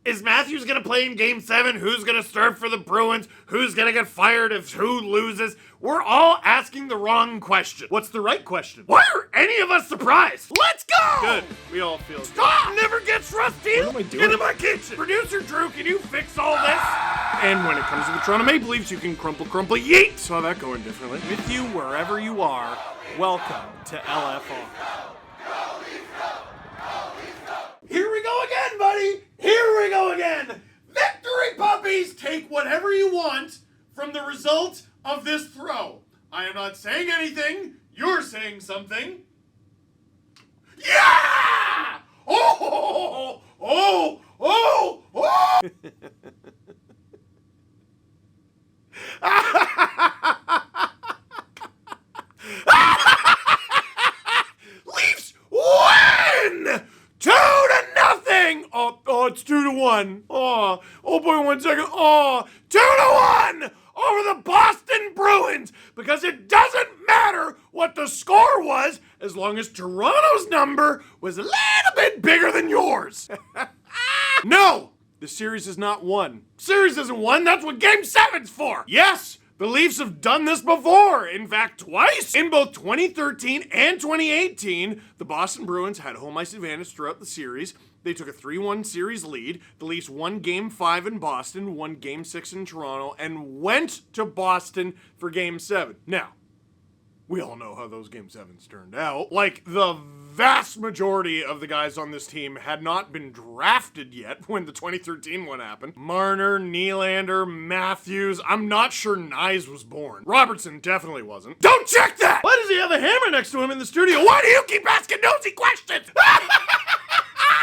Is Matthews gonna play in Game 7? Who's gonna start for the Bruins? Who's gonna get fired if who loses? We're all asking the wrong question. What's the right question? Why are any of us surprised? Let's go! Good. We all feel good. Stop! Never gets rusty! What am I doing? Into my kitchen! Producer Drew, can you fix all this? And when it comes to the Toronto Maple Leafs, you can crumple, yeet! Saw that going differently. With you wherever you are, welcome to LFR. Here we go again, buddy! Here we go again! Victory puppies! Take whatever you want from the result of this throw. I am not saying anything. You're saying something. Yeah! Oh! Oh! Oh! Oh! Leafs win! 2-0! Oh, it's 2-1. Oh, boy, 1 second. Oh, 2-1 over the Boston Bruins, because it doesn't matter what the score was as long as Toronto's number was a little bit bigger than yours. No, the series is not won. Series isn't won. That's what Game 7's for. Yes, the Leafs have done this before. In fact, twice. In both 2013 and 2018, the Boston Bruins had home ice advantage throughout the series. They took a 3-1 series lead. The Leafs won Game 5 in Boston, won Game 6 in Toronto, and went to Boston for Game 7. Now, we all know how those Game 7s turned out. Like, the vast majority of the guys on this team had not been drafted yet when the 2013 one happened. Marner, Nylander, Matthews. I'm not sure Nyes was born. Robertson definitely wasn't. Don't check that! Why does he have a hammer next to him in the studio? Why do you keep asking nosy questions?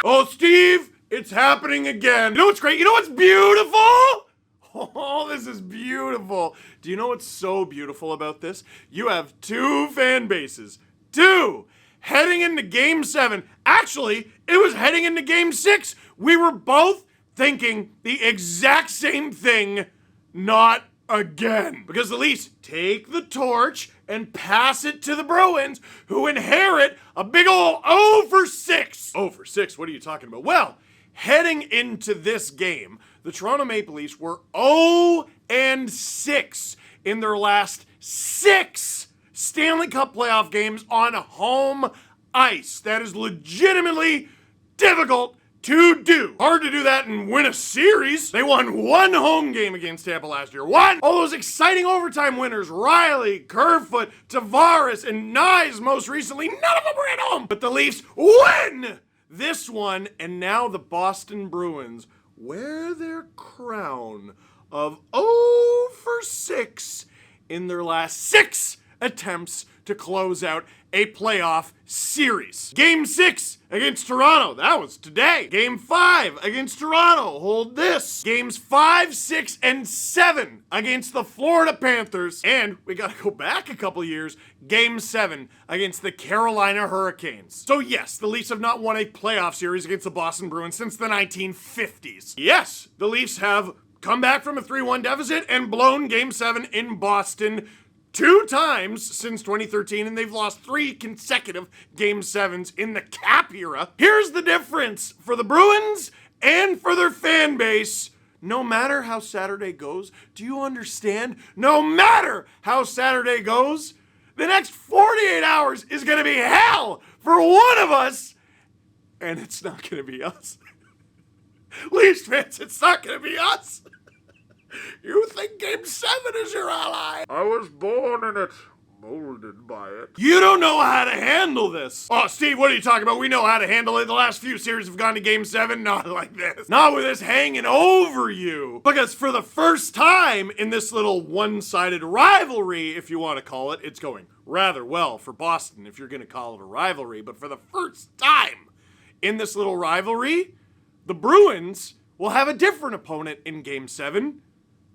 Oh, Steve, it's happening again. You know what's great? You know what's beautiful? Oh, this is beautiful. Do you know what's so beautiful about this? You have two fan bases. Two! Heading into Game 7. Actually, it was heading into Game 6. We were both thinking the exact same thing. Not again. Because the Leafs take the torch and pass it to the Bruins, who inherit a big ol' 0 for 6. 0 for 6? What are you talking about? Well, heading into this game, the Toronto Maple Leafs were 0-6 in their last 6 Stanley Cup playoff games on home ice. That is legitimately difficult to do. Hard to do that and win a series. They won 1 home game against Tampa last year. 1! All those exciting overtime winners, Riley, Kerfoot, Tavares, and Nyes most recently, none of them were at home. But the Leafs win this one, and now the Boston Bruins wear their crown of 0 for 6 in their last 6 attempts to close out a playoff series. Game 6 against Toronto, that was today. Game 5 against Toronto, hold this. Games 5, 6, and 7 against the Florida Panthers. And we gotta go back a couple years, Game 7 against the Carolina Hurricanes. So yes, the Leafs have not won a playoff series against the Boston Bruins since the 1950s. Yes, the Leafs have come back from a 3-1 deficit and blown Game 7 in Boston 2 times since 2013, and they've lost 3 consecutive Game 7s in the Cap era. Here's the difference for the Bruins and for their fan base. No matter how Saturday goes, do you understand? No matter how Saturday goes, the next 48 hours is gonna be hell for one of us, and it's not gonna be us. Leafs fans, it's not gonna be us. You think Game 7 is your ally? I was born in it, molded by it. You don't know how to handle this. Oh, Steve, what are you talking about? We know how to handle it. The last few series have gone to Game 7, not like this. Not with this hanging over you. Because for the first time in this little one-sided rivalry, if you want to call it, it's going rather well for Boston, if you're going to call it a rivalry. But for the first time in this little rivalry, the Bruins will have a different opponent in Game 7.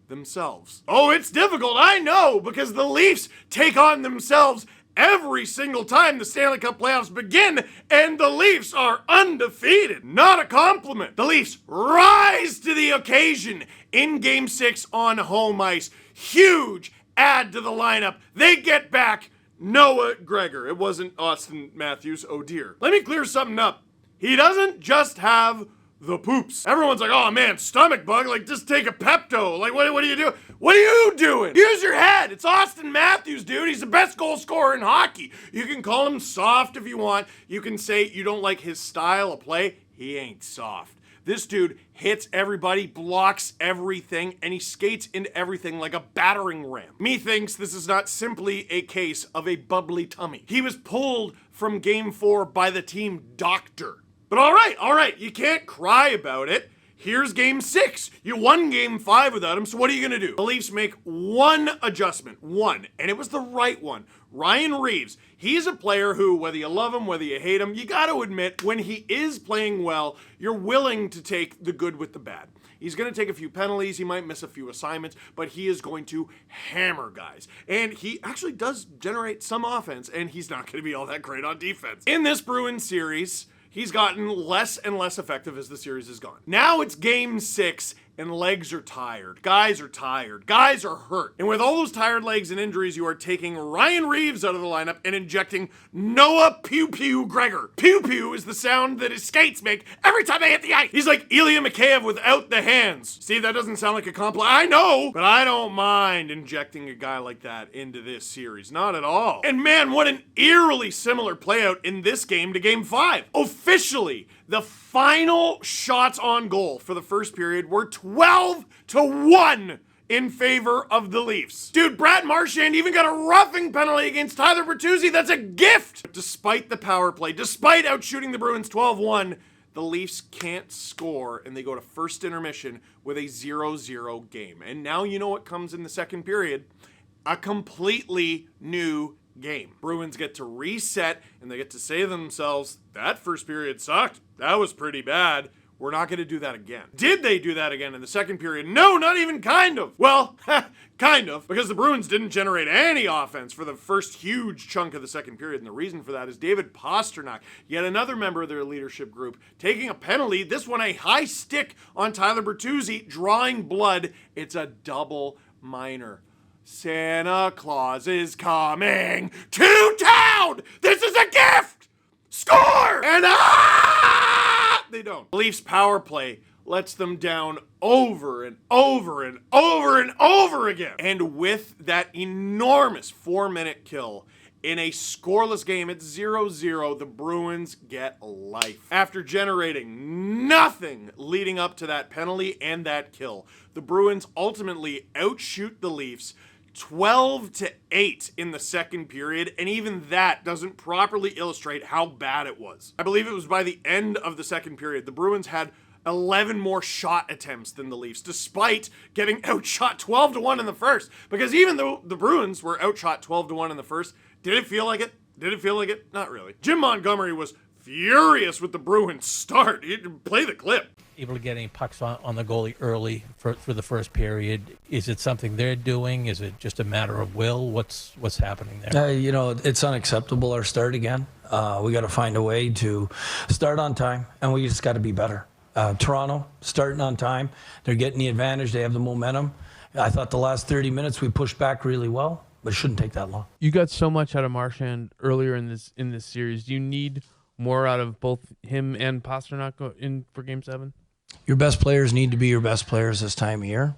Themselves. Oh, it's difficult, I know, because the Leafs take on themselves every single time the Stanley Cup playoffs begin, and the Leafs are undefeated. Not a compliment. The Leafs rise to the occasion in Game 6 on home ice. Huge add to the lineup. They get back Noah Gregor. It wasn't Austin Matthews, oh dear. Let me clear something up. He doesn't just have the poops. Everyone's like, oh man, stomach bug, like just take a Pepto. Like, what do you do? What are you doing? Use your head. It's Austin Matthews, dude. He's the best goal scorer in hockey. You can call him soft if you want. You can say you don't like his style of play. He ain't soft. This dude hits everybody, blocks everything, and he skates into everything like a battering ram. Methinks this is not simply a case of a bubbly tummy. He was pulled from Game 4 by the team doctor. But all right, you can't cry about it. Here's Game 6. You won Game 5 without him, so what are you gonna do? The Leafs make one adjustment, and it was the right one. Ryan Reeves, he's a player who, whether you love him, whether you hate him, you gotta admit, when he is playing well, you're willing to take the good with the bad. He's going to take a few penalties, he might miss a few assignments, but he is going to hammer guys. And he actually does generate some offense, and he's not going to be all that great on defense. In this Bruins series, he's gotten less and less effective as the series has gone. Now it's Game 6, and legs are tired. Guys are tired. Guys are hurt. And with all those tired legs and injuries, you are taking Ryan Reeves out of the lineup and injecting Noah Pew Pew Gregor. Pew Pew is the sound that his skates make every time they hit the ice. He's like Ilya Mikheyev without the hands. See, that doesn't sound like a compliment. I know, but I don't mind injecting a guy like that into this series. Not at all. And man, what an eerily similar playout in this game to Game 5. Officially, the final shots on goal for the first period were 12-1 in favor of the Leafs. Dude, Brad Marchand even got a roughing penalty against Tyler Bertuzzi. That's a gift! But despite the power play, despite outshooting the Bruins 12-1, the Leafs can't score, and they go to first intermission with a 0-0 game. And now you know what comes in the second period. A completely new game. Bruins get to reset, and they get to say to themselves, that first period sucked. That was pretty bad. We're not going to do that again. Did they do that again in the second period? No, not even kind of. Well, kind of, because the Bruins didn't generate any offense for the first huge chunk of the second period, and the reason for that is David Pastrnak, yet another member of their leadership group, taking a penalty, this one a high stick on Tyler Bertuzzi, drawing blood. It's a double minor. Santa Claus is coming to town! This is a gift! Score! And they don't. The Leafs power play lets them down over and over and over and over again. And with that enormous 4-minute kill in a scoreless game at 0-0, the Bruins get life. After generating nothing leading up to that penalty and that kill, the Bruins ultimately outshoot the Leafs 12-8 in the second period, and even that doesn't properly illustrate how bad it was. I believe it was by the end of the second period, the Bruins had 11 more shot attempts than the Leafs, despite getting outshot 12-1 in the first. Because even though the Bruins were outshot 12-1 in the first, did it feel like it? Did it feel like it? Not really. Jim Montgomery was furious with the Bruins start. Play the clip. Able to get any pucks on the goalie early for the first period. Is it something they're doing? Is it just a matter of will? What's happening there? It's unacceptable, our start again. We got to find a way to start on time, and we just got to be better. Toronto, starting on time. They're getting the advantage. They have the momentum. I thought the last 30 minutes we pushed back really well, but it shouldn't take that long. You got so much out of Marchand earlier in this series. Do you need more out of both him and Pastrnak in for Game 7? Your best players need to be your best players this time of year.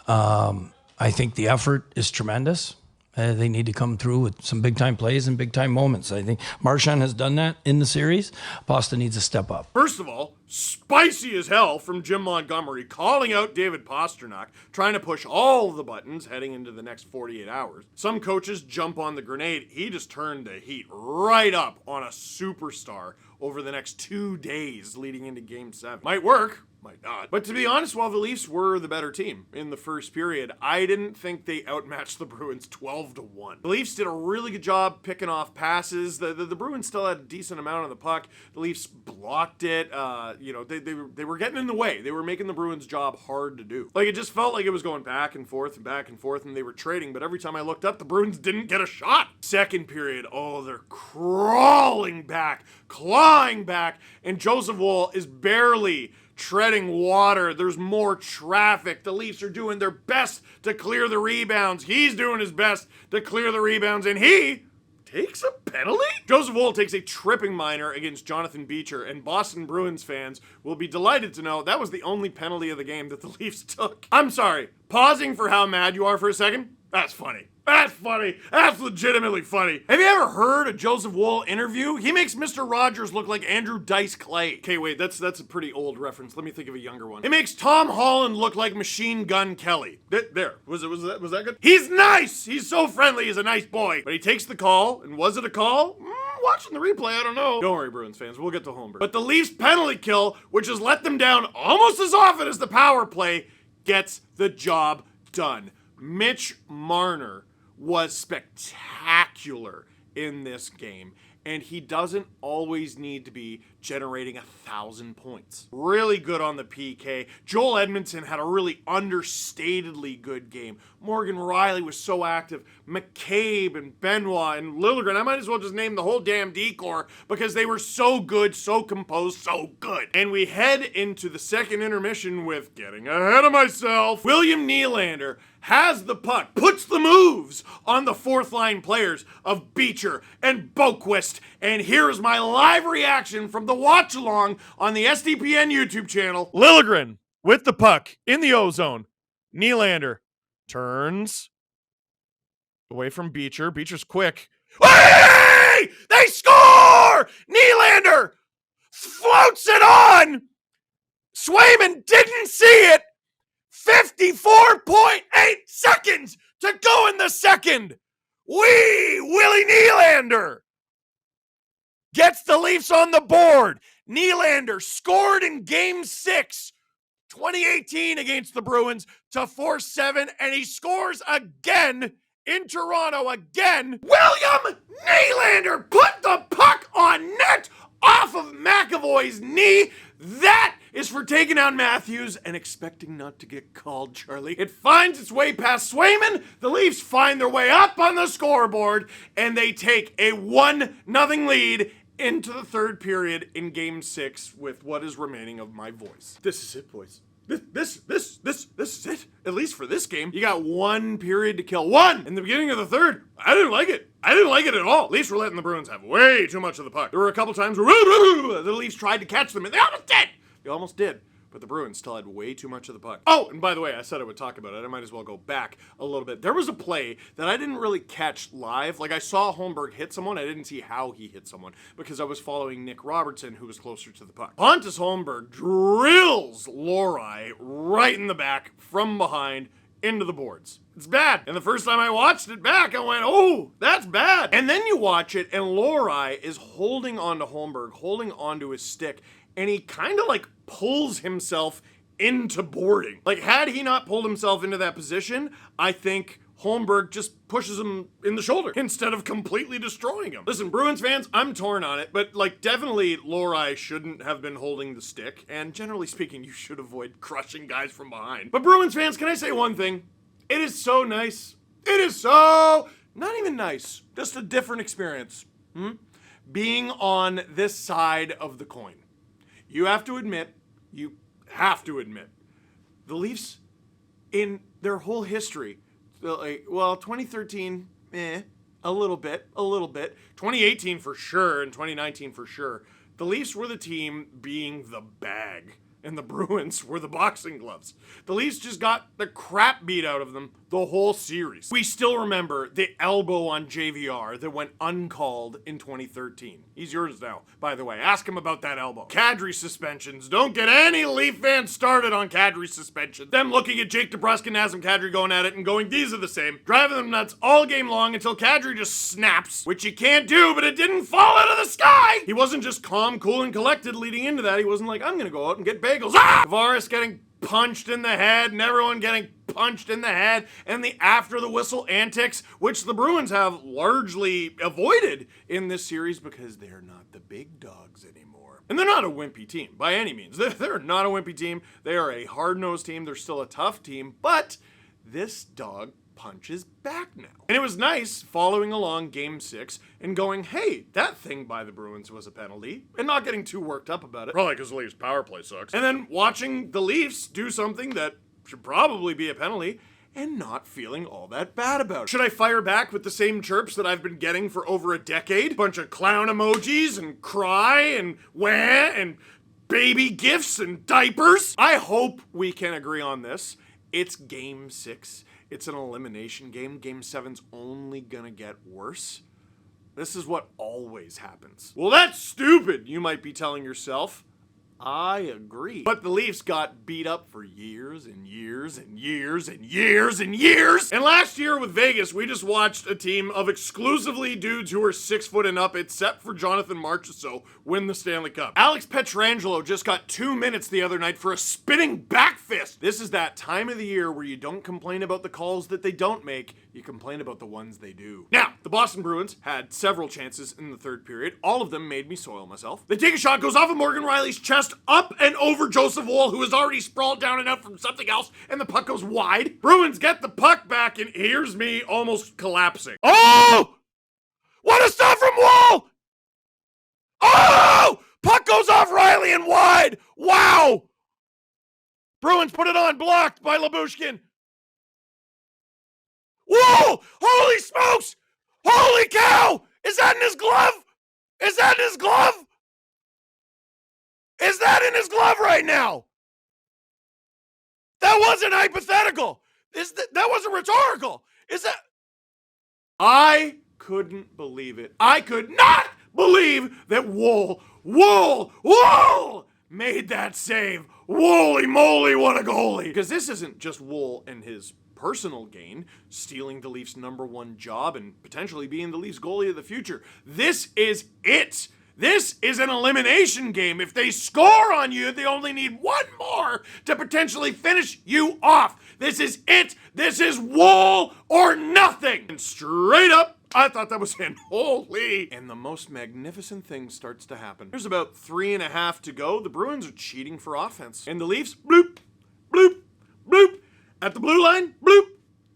I think the effort is tremendous. They need to come through with some big-time plays and big-time moments. I think Marchand has done that in the series. Pasta needs to step up. First of all, spicy as hell from Jim Montgomery, calling out David Pastrnak, trying to push all the buttons heading into the next 48 hours. Some coaches jump on the grenade. He just turned the heat right up on a superstar over the next 2 days leading into Game 7. Might work. Might not. But to be honest, while the Leafs were the better team in the first period, I didn't think they outmatched the Bruins 12-1. The Leafs did a really good job picking off passes. The Bruins still had a decent amount of the puck. The Leafs blocked it. They were getting in the way. They were making the Bruins' job hard to do. Like, it just felt like it was going back and forth, and they were trading, but every time I looked up, the Bruins didn't get a shot. Second period, they're crawling back, clawing back, and Joseph Woll is barely treading water. There's more traffic. The Leafs are doing their best to clear the rebounds. He's doing his best to clear the rebounds, and he takes a penalty? Joseph Woll takes a tripping minor against Jonathan Beecher, and Boston Bruins fans will be delighted to know that was the only penalty of the game that the Leafs took. I'm sorry, pausing for how mad you are for a second? That's funny. That's funny. That's legitimately funny. Have you ever heard a Joseph Woll interview? He makes Mr. Rogers look like Andrew Dice Clay. Okay, wait, that's a pretty old reference. Let me think of a younger one. It makes Tom Holland look like Machine Gun Kelly. There. Was that good? He's nice. He's so friendly. He's a nice boy. But he takes the call, and was it a call? Watching the replay, I don't know. Don't worry, Bruins fans. We'll get to Holmberg. But the Leafs penalty kill, which has let them down almost as often as the power play, gets the job done. Mitch Marner was spectacular in this game, and he doesn't always need to be generating 1,000 points. Really good on the PK. Joel Edmondson had a really understatedly good game. Morgan Riley was so active. McCabe and Benoit and Liljegren, I might as well just name the whole damn D-corps because they were so good, so composed, so good. And we head into the second intermission with, getting ahead of myself, William Nylander has the puck, puts the moves on the fourth line players of Beecher and Boquist. And here's my live reaction from the watch along on the SDPN YouTube channel. Liljegren with the puck in the O-zone. Nylander turns away from Beecher. Beecher's quick. Hey! They score! Nylander floats it on! Swayman didn't see it! 54.8 seconds to go in the second. Willie Nylander gets the Leafs on the board. Nylander scored in Game 6, 2018 against the Bruins to 4-7, and he scores again in Toronto again. William Nylander put the puck on net off of McAvoy's knee. That is for taking out Matthews and expecting not to get called, Charlie. It finds its way past Swayman. The Leafs find their way up on the scoreboard, and they take a 1-0 lead into the third period in Game 6 with what is remaining of my voice. This is it, boys. This is it. At least for this game. You got one period to kill. One! In the beginning of the third, I didn't like it. I didn't like it at all. Leafs were letting the Bruins have way too much of the puck. There were a couple times where the Leafs tried to catch them, and they almost did. They almost did. But the Bruins still had way too much of the puck. Oh, and by the way, I said I would talk about it. I might as well go back a little bit. There was a play that I didn't really catch live. Like, I saw Holmberg hit someone. I didn't see how he hit someone because I was following Nick Robertson, who was closer to the puck. Pontus Holmberg drills Lohrei right in the back from behind into the boards. It's bad. And the first time I watched it back, I went, oh, that's bad. And then you watch it, and Lohrei is holding onto Holmberg, holding onto his stick, and he kind of like pulls himself into boarding. Like, had he not pulled himself into that position, I think Holmberg just pushes him in the shoulder instead of completely destroying him. Listen, Bruins fans, I'm torn on it, but like definitely Lohrei shouldn't have been holding the stick, and generally speaking, you should avoid crushing guys from behind. But Bruins fans, can I say one thing? It is so nice. It is so, not even nice, just a different experience. Being on this side of the coin. You have to admit, the Leafs, in their whole history, like, well, 2013, a little bit. 2018 for sure, and 2019 for sure. The Leafs were the team being the bag, and the Bruins were the boxing gloves. The Leafs just got the crap beat out of them the whole series. We still remember the elbow on JVR that went uncalled in 2013. He's yours now, by the way. Ask him about that elbow. Kadri suspensions. Don't get any Leaf fans started on Kadri suspension. Them looking at Jake DeBrusk and Nazem Kadri going at it and going, these are the same. Driving them nuts all game long until Kadri just snaps, which you can't do, but it didn't fall out of the sky. He wasn't just calm, cool, and collected leading into that. He wasn't like, I'm gonna go out and get bagels. Tavares getting punched in the head and everyone getting punched in the head, and the after the whistle antics, which the Bruins have largely avoided in this series because they're not the big dogs anymore. And they're not a wimpy team by any means. They're not a wimpy team. They are a hard-nosed team. They're still a tough team, but this dog punches back now. And it was nice following along Game 6 and going, hey, that thing by the Bruins was a penalty, and not getting too worked up about it. Probably because the Leafs' power play sucks. And then watching the Leafs do something that should probably be a penalty and not feeling all that bad about it. Should I fire back with the same chirps that I've been getting for over a decade? Bunch of clown emojis and cry and wah and baby gifts and diapers? I hope we can agree on this. It's game 6. It's an elimination game. Game 7's only gonna get worse. This is what always happens. Well, that's stupid, you might be telling yourself. I agree. But the Leafs got beat up for years and years and years and years and years. And last year with Vegas, we just watched a team of exclusively dudes who are 6 foot and up, except for Jonathan Marchessault, win the Stanley Cup. Alex Pietrangelo just got 2 minutes the other night for a spinning back fist. This is that time of the year where you don't complain about the calls that they don't make, you complain about the ones they do. Now, the Boston Bruins had several chances in the third period. All of them made me soil myself. They take a shot, goes off of Morgan Riley's chest, up and over Joseph Woll, who is already sprawled down and out from something else, and the puck goes wide. Bruins get the puck back, and here's me almost collapsing. Oh! What a stop from Woll! Oh! Puck goes off Riley and wide! Wow! Bruins put it on, blocked by Lyubushkin. Whoa! Holy smokes! Holy cow! Is that in his glove? Is that in his glove? Is that in his glove right now? That wasn't hypothetical. That wasn't rhetorical. Is that? I couldn't believe it. I could not believe that Woll made that save. Holy moly, what a goalie. Because this isn't just Woll and his personal gain, stealing the Leafs' #1 job and potentially being the Leafs goalie of the future. This is it. This is an elimination game. If they score on you, they only need one more to potentially finish you off. This is it. This is Woll or nothing. And straight up, I thought that was in. Holy. And the most magnificent thing starts to happen. There's about 3.5 to go. The Bruins are cheating for offense. And the Leafs, bloop, bloop, bloop. At the blue line, bloop.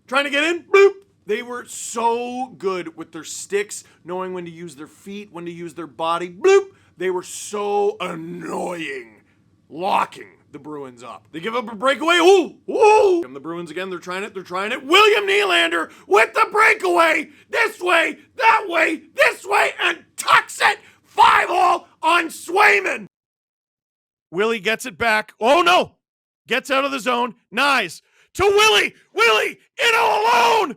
Trying to get in, bloop. They were so good with their sticks, knowing when to use their feet, when to use their body. Bloop! They were so annoying, locking the Bruins up. They give up a breakaway. Ooh! Ooh! And the Bruins again, they're trying it. William Nylander with the breakaway. This way, that way, this way, and tucks it. 5-hole on Swayman. Willie gets it back. Oh no! Gets out of the zone. Nice. To Willie! Willie! In all alone!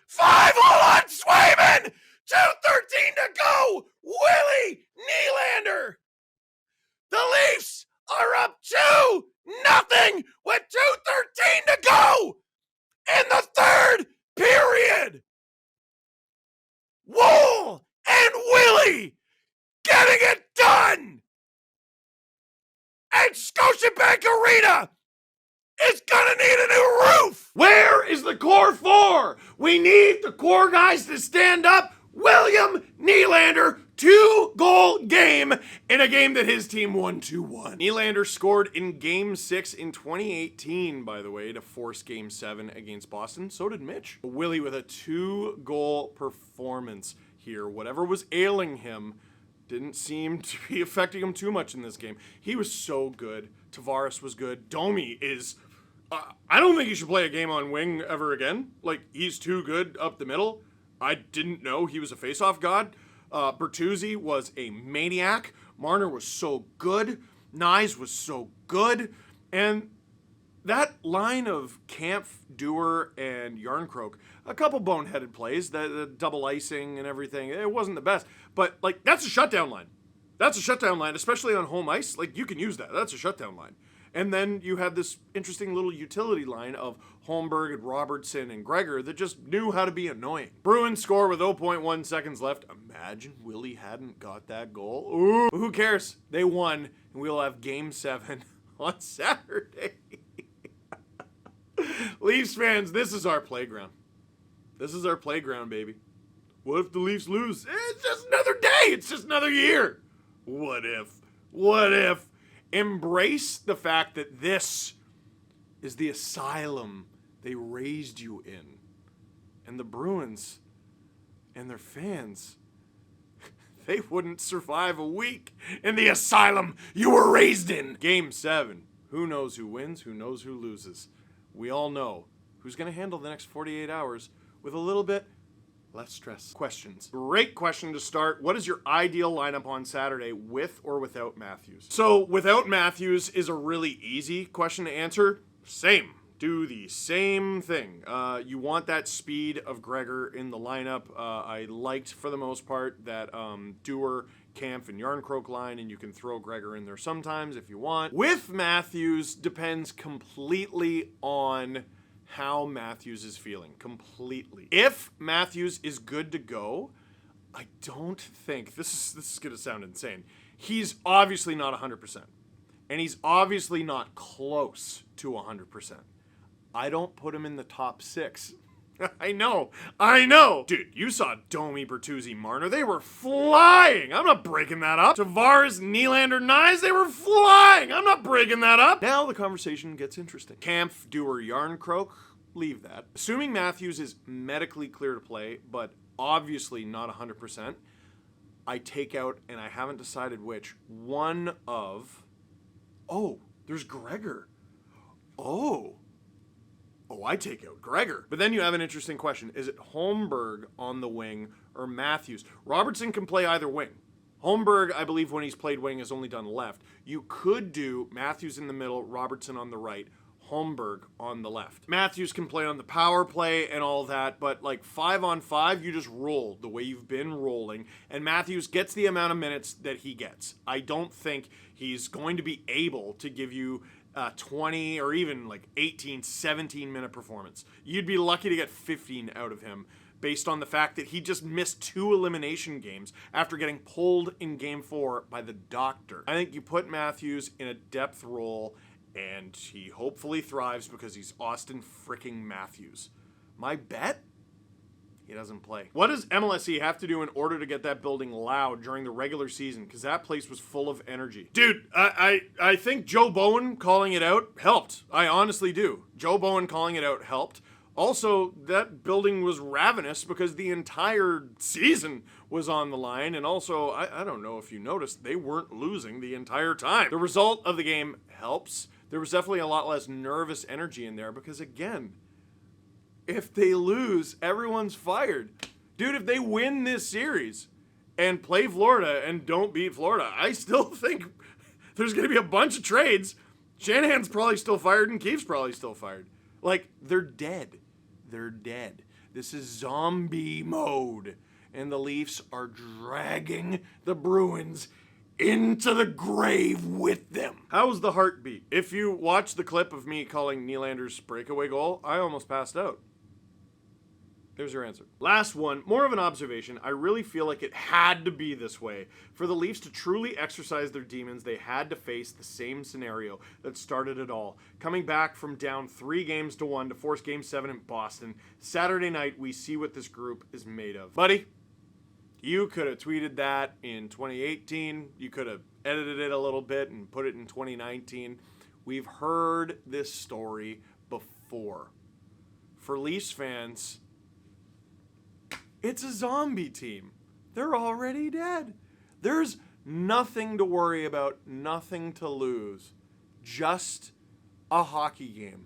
5-hole on Swayman! 2:13 to go! Willie Nylander! The Leafs are up 2-0 with 2:13 to go in the third period! Woll and Willie getting it done! And Scotiabank Arena is gonna need a new roof! Where is the core 4? We need the core guys to stand up. William Nylander, 2-goal game in a game that his team won 2-1. Nylander scored in Game 6 in 2018, by the way, to force Game 7 against Boston. So did Mitch. Willie with a 2-goal performance here. Whatever was ailing him didn't seem to be affecting him too much in this game. He was so good. Tavares was good. Domi is... I don't think he should play a game on wing ever again. Like, he's too good up the middle. I didn't know he was a faceoff god. Bertuzzi was a maniac. Marner was so good. Nyes was so good. And that line of Kampf, Dewar, and Yarncroke, a couple boneheaded plays, the double icing and everything, it wasn't the best. But, like, that's a shutdown line. That's a shutdown line, especially on home ice. Like, you can use that. That's a shutdown line. And then you had this interesting little utility line of Holmberg and Robertson and Gregor that just knew how to be annoying. Bruins score with 0.1 seconds left. Imagine Willie hadn't got that goal. Ooh, who cares? They won, and we'll have Game 7 on Saturday. Leafs fans, this is our playground. This is our playground, baby. What if the Leafs lose? It's just another day. It's just another year. What if? What if? Embrace the fact that this is the asylum they raised you in. And the Bruins and their fans, they wouldn't survive a week in the asylum you were raised in. Game 7. Who knows who wins? Who knows who loses? We all know who's going to handle the next 48 hours with a little bit less stress. Questions. Great question to start. What is your ideal lineup on Saturday with or without Matthews? So without Matthews is a really easy question to answer. Same. Do the same thing. You want that speed of Gregor in the lineup. I liked, for the most part, that Dewar, Kampf, and Yarncroke line, and you can throw Gregor in there sometimes if you want. With Matthews, depends completely on how Matthews is feeling. Completely. If Matthews is good to go, I don't think, this is going to sound insane, he's obviously not 100%. And he's obviously not close to 100%. I don't put him in the top 6. I know. Dude, you saw Domi, Bertuzzi, Marner. They were flying. I'm not breaking that up. Tavares, Nylander, Nyes, they were flying. I'm not breaking that up. Now the conversation gets interesting. Kampf, Dewar, Yarncroke, leave that. Assuming Matthews is medically clear to play, but obviously not 100%, I take out, and I haven't decided which, one of... Oh, there's Gregor. Oh, I take out Gregor. But then you have an interesting question. Is it Holmberg on the wing or Matthews? Robertson can play either wing. Holmberg, I believe, when he's played wing, has only done left. You could do Matthews in the middle, Robertson on the right, Holmberg on the left. Matthews can play on the power play and all that, but like 5-on-5, you just roll the way you've been rolling, and Matthews gets the amount of minutes that he gets. I don't think he's going to be able to give you 20 or even like 18, 17-minute performance. You'd be lucky to get 15 out of him based on the fact that he just missed 2 elimination games after getting pulled in Game 4 by the doctor. I think you put Matthews in a depth role and he hopefully thrives because he's Austin fricking Matthews. My bet? He doesn't play. What does MLSE have to do in order to get that building loud during the regular season? Because that place was full of energy. Dude, I think Joe Bowen calling it out helped. I honestly do. Joe Bowen calling it out helped. Also, that building was ravenous because the entire season was on the line. And also, I don't know if you noticed, they weren't losing the entire time. The result of the game helps. There was definitely a lot less nervous energy in there because, again, if they lose, everyone's fired. Dude, if they win this series and play Florida and don't beat Florida, I still think there's going to be a bunch of trades. Shanahan's probably still fired and Keefe's probably still fired. Like, they're dead. They're dead. This is zombie mode. And the Leafs are dragging the Bruins into the grave with them. How's the heartbeat? If you watch the clip of me calling Nylander's breakaway goal, I almost passed out. There's your answer. Last one, more of an observation. I really feel like it had to be this way. For the Leafs to truly exercise their demons, they had to face the same scenario that started it all. Coming back from down 3-1 to force Game 7 in Boston. Saturday night, we see what this group is made of. Buddy, you could have tweeted that in 2018. You could have edited it a little bit and put it in 2019. We've heard this story before. For Leafs fans, it's a zombie team. They're already dead. There's nothing to worry about, nothing to lose. Just a hockey game.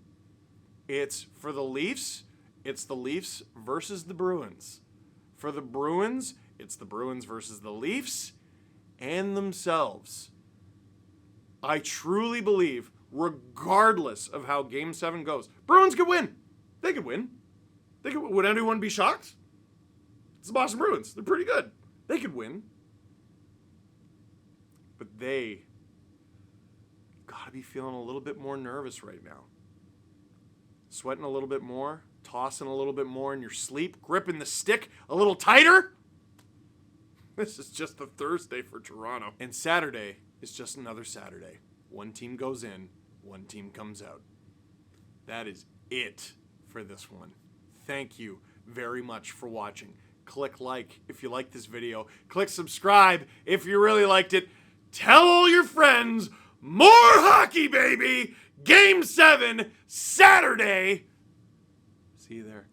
It's for the Leafs, it's the Leafs versus the Bruins. For the Bruins, it's the Bruins versus the Leafs and themselves. I truly believe, regardless of how Game 7 goes, Bruins could win. They could win. Would anyone be shocked? It's the Boston Bruins. They're pretty good. They could win. But they gotta be feeling a little bit more nervous right now. Sweating a little bit more, tossing a little bit more in your sleep, gripping the stick a little tighter. This is just a Thursday for Toronto. And Saturday is just another Saturday. One team goes in, one team comes out. That is it for this one. Thank you very much for watching. Click like if you like this video. Click subscribe if you really liked it. Tell all your friends. More hockey, baby! Game 7, Saturday. See you there.